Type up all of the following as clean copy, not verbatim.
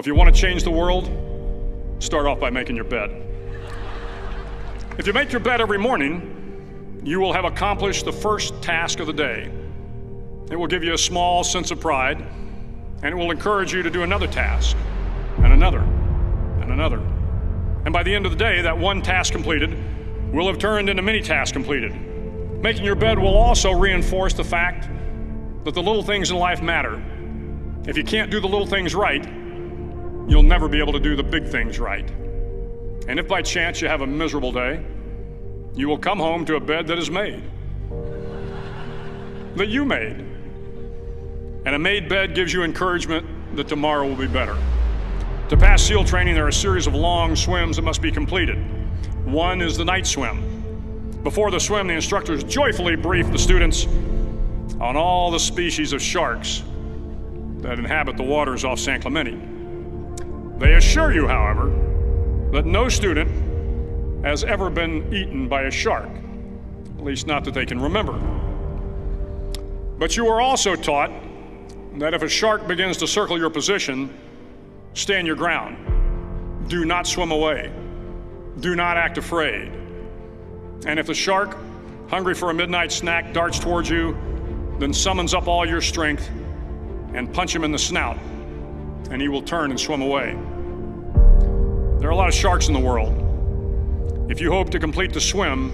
you want to change the world, start off by making your bed. If you make your bed every morning, you will have accomplished the first task of the day. It will give you a small sense of pride, and it will encourage you to do another task, and another, and another. And by the end of the day, that one task completed will have turned into many tasks completed. Making your bed will also reinforce the fact that the little things in life matter. If you can't do the little things right, you'll never be able to do the big things right. And if by chance you have a miserable day, you will come home to a bed that is made, that you made. And a made bed gives you encouragement that tomorrow will be better. To pass SEAL training, there are a series of long swims that must be completed. One is the night swim. Before the swim, the instructors joyfully brief the students on all the species of sharks that inhabit the waters off San Clemente. They assure you, however, that no student has ever been eaten by a shark, at least not that they can remember. But you are also taught that if a shark begins to circle your position, stand your ground. Do not swim away. Do not act afraid. And if the shark, hungry for a midnight snack, darts towards you, then summons up all your strength and punch him in the snout, and he will turn and swim away. There are a lot of sharks in the world. If you hope to complete the swim,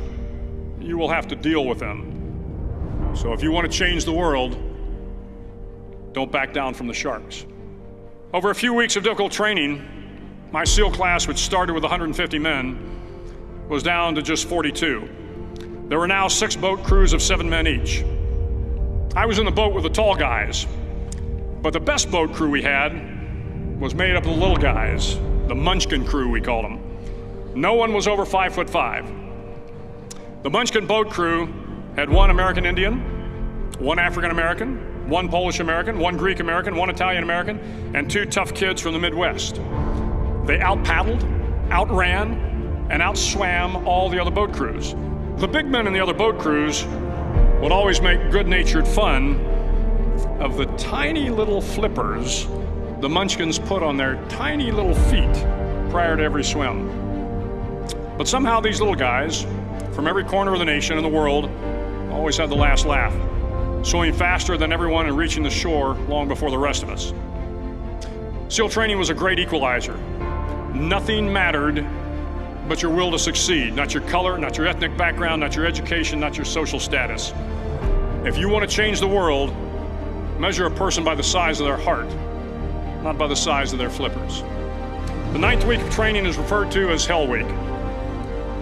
you will have to deal with them. So if you want to change the world, don't back down from the sharks. Over a few weeks of difficult training, my SEAL class, which started with 150 men, was down to just 42. There were now 6 boat crews of 7 men each. I was in the boat with the tall guys, but the best boat crew we had was made up of the little guys, the Munchkin crew, we called them. No one was over 5'5". The Munchkin boat crew had 1 American Indian, 1 African American, 1 Polish American, 1 Greek American, 1 Italian American, and 2 tough kids from the Midwest. They out-paddled, outran, and outswam all the other boat crews. The big men in the other boat crews would always make good-natured fun of the tiny little flippers the Munchkins put on their tiny little feet prior to every swim. But somehow these little guys from every corner of the nation and the world always had the last laugh, swimming faster than everyone and reaching the shore long before the rest of us. SEAL training was a great equalizer. Nothing mattered but your will to succeed, not your color, not your ethnic background, not your education, not your social status. If you want to change the world, measure a person by the size of their heart, not by the size of their flippers. The 9th week of training is referred to as Hell Week.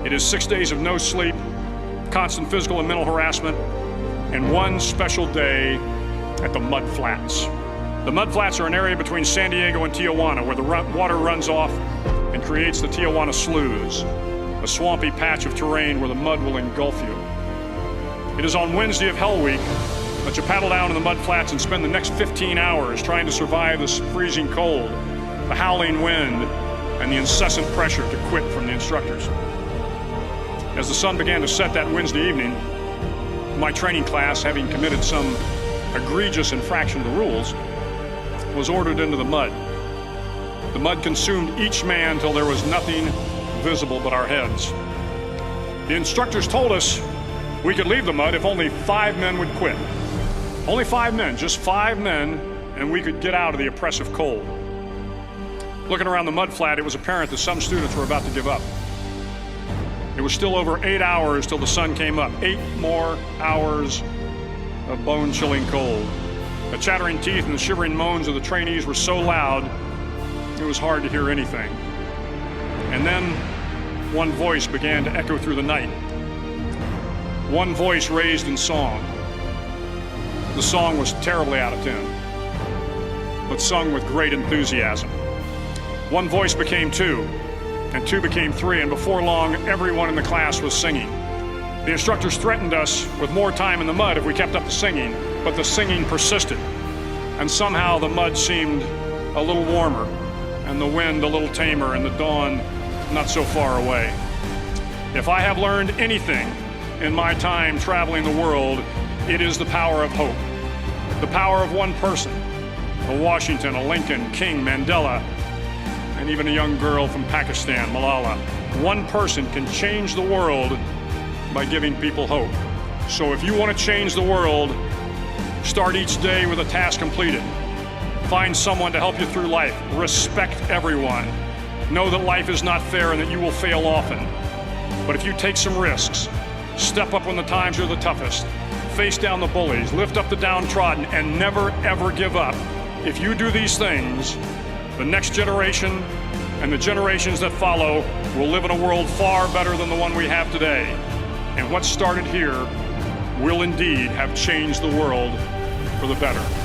It is 6 days of no sleep, constant physical and mental harassment, and 1 special day at the Mud Flats. The Mud Flats are an area between San Diego and Tijuana where the water runs off and creates the Tijuana Sloughs, a swampy patch of terrain where the mud will engulf you. It is on Wednesday of Hell Week that you paddle down in the mud flats and spend the next 15 hours trying to survive the freezing cold, the howling wind, and the incessant pressure to quit from the instructors. As the sun began to set that Wednesday evening, my training class, having committed some egregious infraction of the rules, was ordered into the mud. The mud consumed each man till there was nothing visible but our heads. The instructors told us we could leave the mud if only 5 men would quit. Only 5 men, just 5 men, and we could get out of the oppressive cold. Looking around the mud flat, it was apparent that some students were about to give up. It was still over 8 hours till the sun came up. 8 more hours of bone-chilling cold. The chattering teeth and the shivering moans of the trainees were so loud, it was hard to hear anything. And then one voice began to echo through the night. One voice raised in song. The song was terribly out of tune, but sung with great enthusiasm. One voice became 2, and 2 became 3, and before long, everyone in the class was singing. The instructors threatened us with more time in the mud if we kept up the singing, but the singing persisted, and somehow the mud seemed a little warmer, and the wind a little tamer, and the dawn not so far away. If I have learned anything in my time traveling the world, it is the power of hope. The power of one person, a Washington, a Lincoln, King, Mandela, and even a young girl from Pakistan, Malala. One person can change the world by giving people hope. So if you want to change the world, start each day with a task completed. Find someone to help you through life. Respect everyone. Know that life is not fair and that you will fail often. But if you take some risks, step up when the times are the toughest, face down the bullies, lift up the downtrodden, and never ever give up. If you do these things, the next generation and the generations that follow will live in a world far better than the one we have today. And what started here will indeed have changed the world for the better.